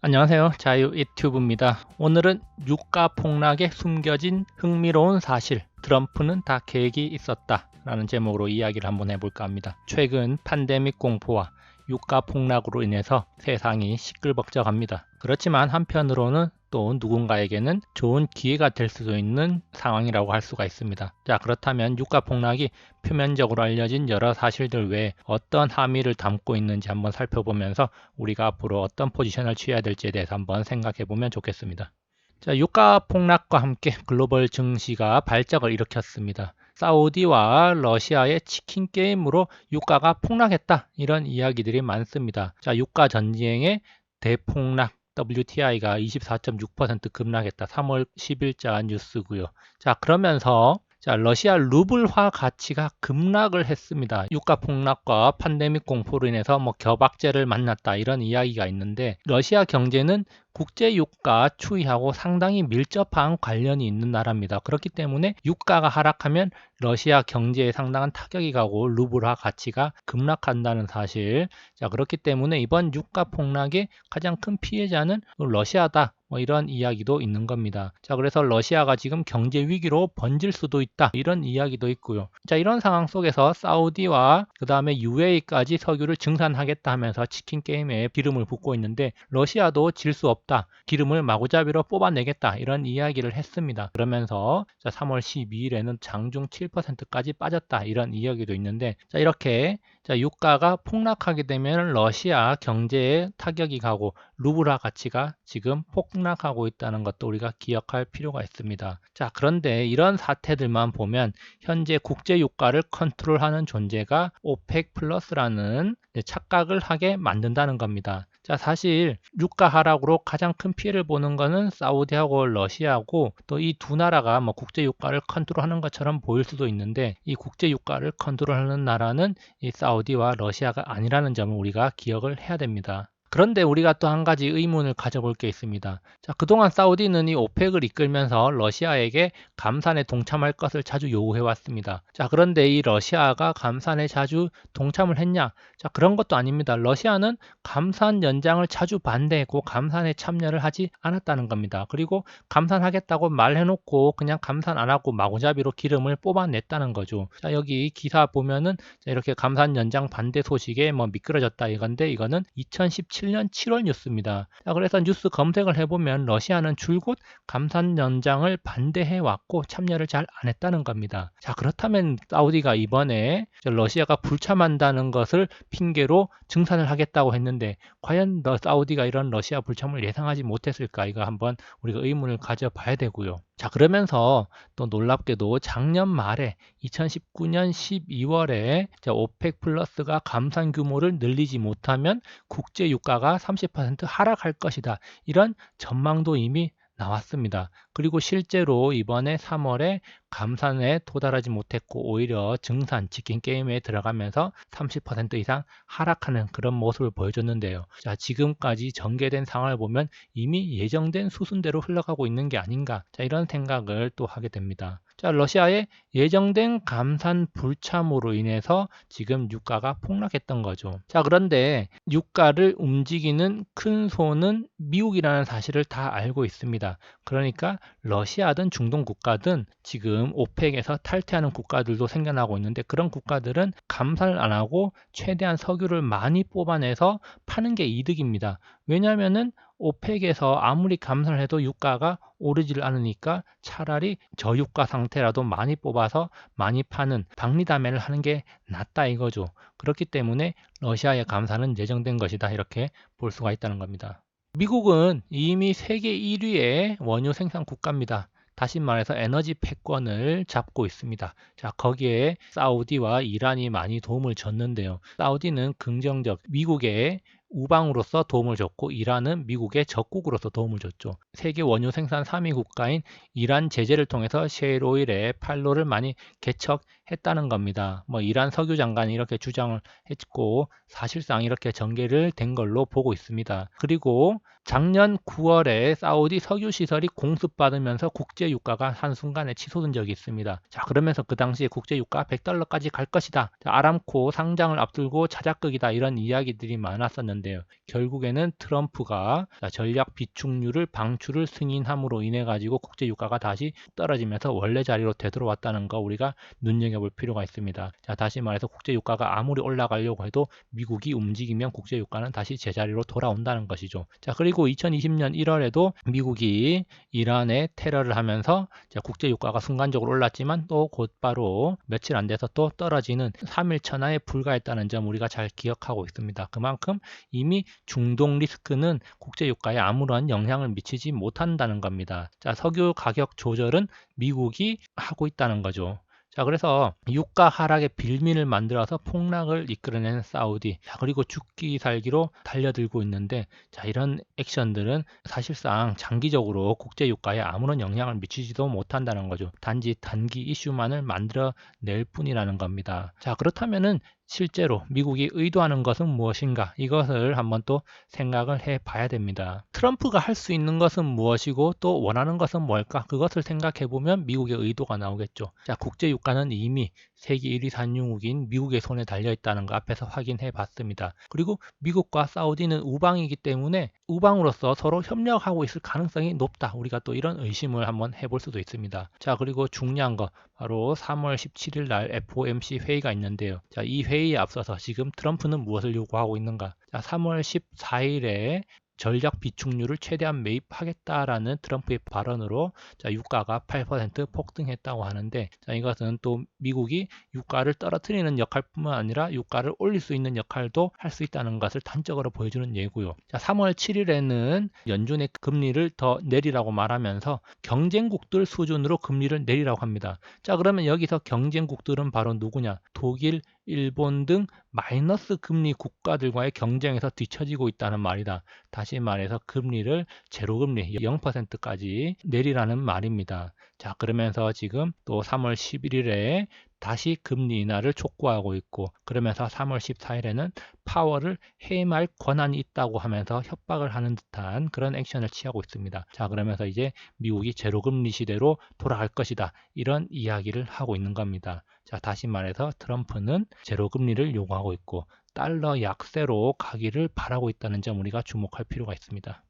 안녕하세요. 자유 유튜브입니다. 오늘은 유가 폭락에 숨겨진 흥미로운 사실, 트럼프는 다 계획이 있었다 라는 제목으로 이야기를 한번 해볼까 합니다. 최근 팬데믹 공포와 유가 폭락으로 인해서 세상이 시끌벅적합니다. 그렇지만 한편으로는 또 누군가에게는 좋은 기회가 될 수도 있는 상황이라고 할 수가 있습니다. 자, 그렇다면 유가 폭락이 표면적으로 알려진 여러 사실들 외에 어떤 함의를 담고 있는지 한번 살펴보면서 우리가 앞으로 어떤 포지션을 취해야 될지에 대해서 한번 생각해 보면 좋겠습니다. 자, 유가 폭락과 함께 글로벌 증시가 발작을 일으켰습니다. 사우디와 러시아의 치킨 게임으로 유가가 폭락했다. 이런 이야기들이 많습니다. 자, 유가 전쟁의 대폭락 WTI가 24.6% 급락했다. 3월 10일자 뉴스고요. 자, 그러면서 러시아 루블화 가치가 급락을 했습니다. 유가 폭락과 팬데믹 공포로 인해서 겨박제를 만났다 이런 이야기가 있는데 러시아 경제는 국제 유가 추이하고 상당히 밀접한 관련이 있는 나라입니다. 그렇기 때문에 유가가 하락하면 러시아 경제에 상당한 타격이 가고 루블화 가치가 급락한다는 사실. 자, 그렇기 때문에 이번 유가 폭락의 가장 큰 피해자는 러시아다. 이런 이야기도 있는 겁니다. 자, 그래서 러시아가 지금 경제 위기로 번질 수도 있다. 이런 이야기도 있고요. 자, 이런 상황 속에서 사우디와 그 다음에 UAE까지 석유를 증산하겠다 하면서 치킨 게임에 기름을 붓고 있는데 러시아도 질 수 없다. 기름을 마구잡이로 뽑아내겠다. 이런 이야기를 했습니다. 그러면서 3월 12일에는 장중 7%까지 빠졌다. 이런 이야기도 있는데 이렇게 유가가 폭락하게 되면 러시아 경제에 타격이 가고 루블화 가치가 지금 폭락하고 있다는 것도 우리가 기억할 필요가 있습니다. 자, 그런데 이런 사태들만 보면 현재 국제 유가를 컨트롤하는 존재가 오펙 플러스라는 착각을 하게 만든다는 겁니다. 자, 사실 유가 하락으로 가장 큰 피해를 보는 것은 사우디하고 러시아고 또 이 두 나라가 국제 유가를 컨트롤하는 것처럼 보일 수도 있는데 이 국제 유가를 컨트롤하는 나라는 이 사우디와 러시아가 아니라는 점을 우리가 기억을 해야 됩니다. 그런데 우리가 또 한 가지 의문을 가져볼 게 있습니다. 자, 그동안 사우디는 이 오펙을 이끌면서 러시아에게 감산에 동참할 것을 자주 요구해 왔습니다. 자, 그런데 이 러시아가 감산에 자주 동참을 했냐? 자, 그런 것도 아닙니다. 러시아는 감산 연장을 자주 반대했고 감산에 참여를 하지 않았다는 겁니다. 그리고 감산하겠다고 말해놓고 그냥 감산 안 하고 마구잡이로 기름을 뽑아냈다는 거죠. 자, 여기 기사 보면은 이렇게 감산 연장 반대 소식에 미끄러졌다 이건데 이거는 2017년 7월 뉴스입니다. 자, 그래서 뉴스 검색을 해보면 러시아는 줄곧 감산 연장을 반대해 왔고 참여를 잘 안 했다는 겁니다. 자, 그렇다면 사우디가 이번에 러시아가 불참한다는 것을 핑계로 증산을 하겠다고 했는데 과연 사우디가 이런 러시아 불참을 예상하지 못했을까? 이거 한번 우리가 의문을 가져봐야 되고요. 자, 그러면서 또 놀랍게도 작년 말에 2019년 12월에 오펙 플러스가 감산 규모를 늘리지 못하면 국제 유가가 30% 하락할 것이다. 이런 전망도 이미 나왔습니다. 그리고 실제로 이번에 3월에 감산에 도달하지 못했고 오히려 증산 치킨 게임에 들어가면서 30% 이상 하락하는 그런 모습을 보여줬는데요. 자, 지금까지 전개된 상황을 보면 이미 예정된 수순대로 흘러가고 있는 게 아닌가. 자, 이런 생각을 또 하게 됩니다. 자, 러시아의 예정된 감산 불참으로 인해서 지금 유가가 폭락했던 거죠. 자, 그런데 유가를 움직이는 큰 손은 미국이라는 사실을 다 알고 있습니다. 그러니까 러시아든 중동 국가든 지금 오펙에서 탈퇴하는 국가들도 생겨나고 있는데 그런 국가들은 감산을 안 하고 최대한 석유를 많이 뽑아내서 파는 게 이득입니다. 왜냐하면은 오펙에서 아무리 감산을 해도 유가가 오르지를 않으니까 차라리 저유가 상태라도 많이 뽑아서 많이 파는 박리담회를 하는 게 낫다 이거죠. 그렇기 때문에 러시아의 감산은 예정된 것이다 이렇게 볼 수가 있다는 겁니다. 미국은 이미 세계 1위의 원유 생산 국가입니다. 다시 말해서 에너지 패권을 잡고 있습니다. 자, 거기에 사우디와 이란이 많이 도움을 줬는데요. 사우디는 긍정적 미국의 우방으로서 도움을 줬고 이란은 미국의 적국으로서 도움을 줬죠. 세계 원유 생산 3위 국가인 이란 제재를 통해서 셰일오일의 판로를 많이 개척했다는 겁니다. 이란 석유 장관이 이렇게 주장을 했고 사실상 이렇게 전개를 된 걸로 보고 있습니다. 그리고 작년 9월에 사우디 석유 시설이 공습받으면서 국제 유가가 한순간에 치솟은 적이 있습니다. 자, 그러면서 그 당시에 국제 유가 $100까지 갈 것이다. 자, 아람코 상장을 앞두고 자작극이다. 이런 이야기들이 많았었는데요. 결국에는 트럼프가 전략 비축유를 방출을 승인함으로 인해 가지고 국제 유가가 다시 떨어지면서 원래 자리로 되돌아왔다는 거 우리가 눈여겨볼 필요가 있습니다. 자, 다시 말해서 국제 유가가 아무리 올라가려고 해도 미국이 움직이면 국제 유가는 다시 제자리로 돌아온다는 것이죠. 자, 그리고 2020년 1월에도 미국이 이란에 테러를 하면서 국제 유가가 순간적으로 올랐지만 또 곧바로 며칠 안 돼서 또 떨어지는 3일 천하에 불과했다는 점 우리가 잘 기억하고 있습니다. 그만큼 이미 중동 리스크는 국제 유가에 아무런 영향을 미치지 못한다는 겁니다. 자, 석유 가격 조절은 미국이 하고 있다는 거죠. 자, 그래서 유가 하락의 빌미를 만들어서 폭락을 이끌어낸 사우디. 자, 그리고 죽기 살기로 달려들고 있는데, 자, 이런 액션들은 사실상 장기적으로 국제 유가에 아무런 영향을 미치지도 못한다는 거죠. 단지 단기 이슈만을 만들어낼 뿐이라는 겁니다. 자, 그렇다면은 실제로 미국이 의도하는 것은 무엇인가? 이것을 한번 또 생각을 해 봐야 됩니다. 트럼프가 할 수 있는 것은 무엇이고 또 원하는 것은 뭘까? 그것을 생각해 보면 미국의 의도가 나오겠죠. 자, 국제 유가는 이미 세계 1위 산유국인 미국의 손에 달려 있다는 거 앞에서 확인해 봤습니다. 그리고 미국과 사우디는 우방이기 때문에 우방으로서 서로 협력하고 있을 가능성이 높다. 우리가 또 이런 의심을 한번 해볼 수도 있습니다. 자, 그리고 중요한 거 바로 3월 17일 날 FOMC 회의가 있는데요. 자, 이 회의에 앞서서 지금 트럼프는 무엇을 요구하고 있는가? 자, 3월 14일에 전략 비축유를 최대한 매입하겠다라는 트럼프의 발언으로 자, 유가가 8% 폭등했다고 하는데 자, 이것은 또 미국이 유가를 떨어뜨리는 역할뿐만 아니라 유가를 올릴 수 있는 역할도 할 수 있다는 것을 단적으로 보여주는 예고요. 자, 3월 7일에는 연준의 금리를 더 내리라고 말하면서 경쟁국들 수준으로 금리를 내리라고 합니다. 자, 그러면 여기서 경쟁국들은 바로 누구냐? 독일, 일본 등 마이너스 금리 국가들과의 경쟁에서 뒤처지고 있다는 말이다. 다시 말해서 금리를 제로금리 0%까지 내리라는 말입니다. 자, 그러면서 지금 또 3월 11일에 다시 금리 인하를 촉구하고 있고 그러면서 3월 14일에는 파월을 해임할 권한이 있다고 하면서 협박을 하는 듯한 그런 액션을 취하고 있습니다. 자, 그러면서 이제 미국이 제로금리 시대로 돌아갈 것이다. 이런 이야기를 하고 있는 겁니다. 자, 다시 말해서 트럼프는 제로금리를 요구하고 있고 달러 약세로 가기를 바라고 있다는 점 우리가 주목할 필요가 있습니다.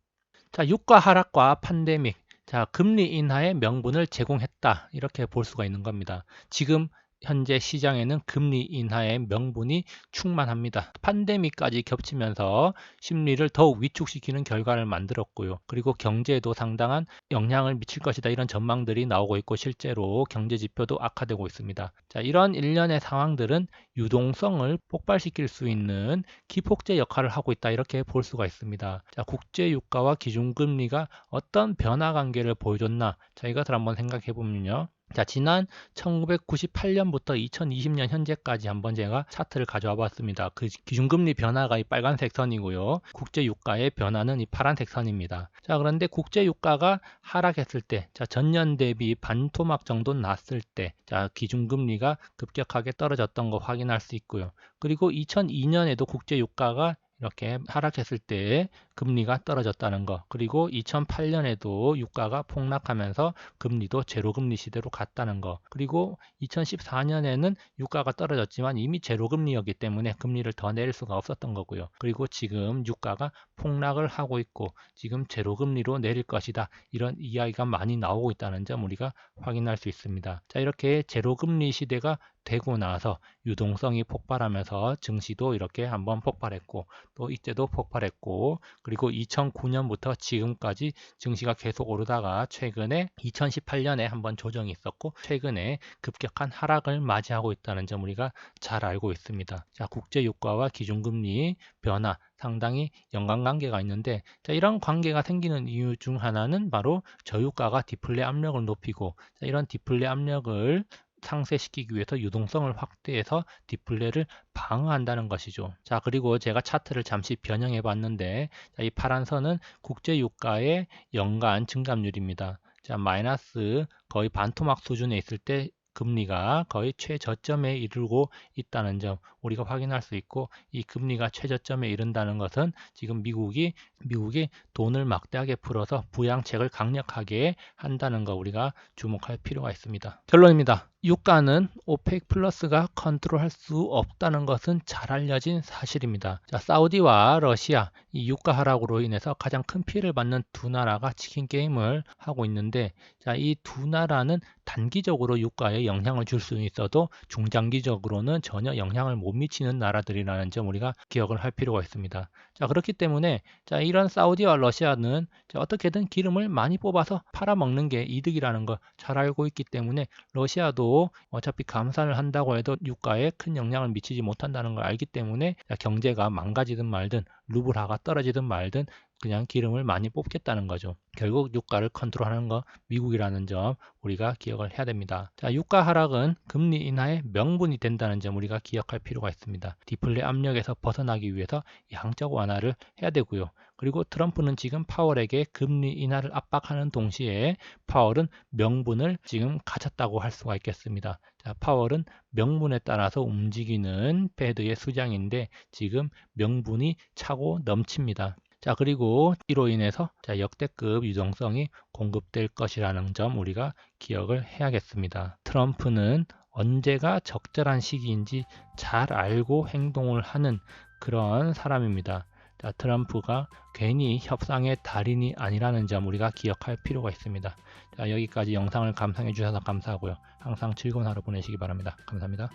자, 유가 하락과 팬데믹, 자, 금리 인하의 명분을 제공했다. 이렇게 볼 수가 있는 겁니다. 지금 현재 시장에는 금리 인하의 명분이 충만합니다. 팬데믹까지 겹치면서 심리를 더욱 위축시키는 결과를 만들었고요. 그리고 경제에도 상당한 영향을 미칠 것이다. 이런 전망들이 나오고 있고 실제로 경제 지표도 악화되고 있습니다. 자, 이런 일련의 상황들은 유동성을 폭발시킬 수 있는 기폭제 역할을 하고 있다. 이렇게 볼 수가 있습니다. 자, 국제 유가와 기준금리가 어떤 변화 관계를 보여줬나? 자, 이것을 한번 생각해 보면요. 자, 지난 1998년부터 2020년 현재까지 한번 제가 차트를 가져와 봤습니다. 그 기준금리 변화가 이 빨간색 선이고요. 국제유가의 변화는 이 파란색 선입니다. 자, 그런데 국제유가가 하락했을 때, 자, 전년 대비 반토막 정도 났을 때, 자, 기준금리가 급격하게 떨어졌던 거 확인할 수 있고요. 그리고 2002년에도 국제유가가 이렇게 하락했을 때 금리가 떨어졌다는 거, 그리고 2008년에도 유가가 폭락하면서 금리도 제로금리 시대로 갔다는 거, 그리고 2014년에는 유가가 떨어졌지만 이미 제로금리였기 때문에 금리를 더 내릴 수가 없었던 거고요. 그리고 지금 유가가 폭락을 하고 있고 지금 제로금리로 내릴 것이다. 이런 이야기가 많이 나오고 있다는 점 우리가 확인할 수 있습니다. 자, 이렇게 제로금리 시대가 되고 나서 유동성이 폭발하면서 증시도 이렇게 한번 폭발했고 또 이때도 폭발했고 그리고 2009년부터 지금까지 증시가 계속 오르다가 최근에 2018년에 한번 조정이 있었고 최근에 급격한 하락을 맞이하고 있다는 점 우리가 잘 알고 있습니다. 자, 국제유가와 기준금리 변화 상당히 연관관계가 있는데 자, 이런 관계가 생기는 이유 중 하나는 바로 저유가가 디플레 압력을 높이고 자, 이런 디플레 압력을 상쇄시키기 위해서 유동성을 확대해서 디플레를 방어한다는 것이죠. 자, 그리고 제가 차트를 잠시 변형해 봤는데 자, 이 파란 선은 국제 유가의 연간 증감률입니다. 자, 마이너스 거의 반토막 수준에 있을 때 금리가 거의 최저점에 이르고 있다는 점 우리가 확인할 수 있고, 이 금리가 최저점에 이른다는 것은 지금 미국이 돈을 막대하게 풀어서 부양책을 강력하게 한다는 거 우리가 주목할 필요가 있습니다. 결론입니다. 유가는 오펙 플러스가 컨트롤할 수 없다는 것은 잘 알려진 사실입니다. 자, 사우디와 러시아, 이 유가 하락으로 인해서 가장 큰 피해를 받는 두 나라가 치킨 게임을 하고 있는데, 자, 이 두 나라는 단기적으로 유가에 영향을 줄 수 있어도 중장기적으로는 전혀 영향을 못 미치는 나라들이라는 점 우리가 기억을 할 필요가 있습니다. 자, 그렇기 때문에 자, 이런 사우디와 러시아는 자, 어떻게든 기름을 많이 뽑아서 팔아먹는 게 이득이라는 걸 잘 알고 있기 때문에, 러시아도 어차피 감산을 한다고 해도 유가에 큰 영향을 미치지 못한다는 걸 알기 때문에 경제가 망가지든 말든 루블화가 떨어지든 말든 그냥 기름을 많이 뽑겠다는 거죠. 결국 유가를 컨트롤하는 거 미국이라는 점 우리가 기억을 해야 됩니다. 자, 유가 하락은 금리 인하의 명분이 된다는 점 우리가 기억할 필요가 있습니다. 디플레 압력에서 벗어나기 위해서 양적 완화를 해야 되고요. 그리고 트럼프는 지금 파월에게 금리 인하를 압박하는 동시에 파월은 명분을 지금 가졌다고 할 수가 있겠습니다. 자, 파월은 명분에 따라서 움직이는 패드의 수장인데 지금 명분이 차고 넘칩니다. 자, 그리고 이로 인해서 자, 역대급 유동성이 공급될 것이라는 점 우리가 기억을 해야겠습니다. 트럼프는 언제가 적절한 시기인지 잘 알고 행동을 하는 그런 사람입니다. 자, 트럼프가 괜히 협상의 달인이 아니라는 점 우리가 기억할 필요가 있습니다. 자, 여기까지 영상을 감상해 주셔서 감사하고요. 항상 즐거운 하루 보내시기 바랍니다. 감사합니다.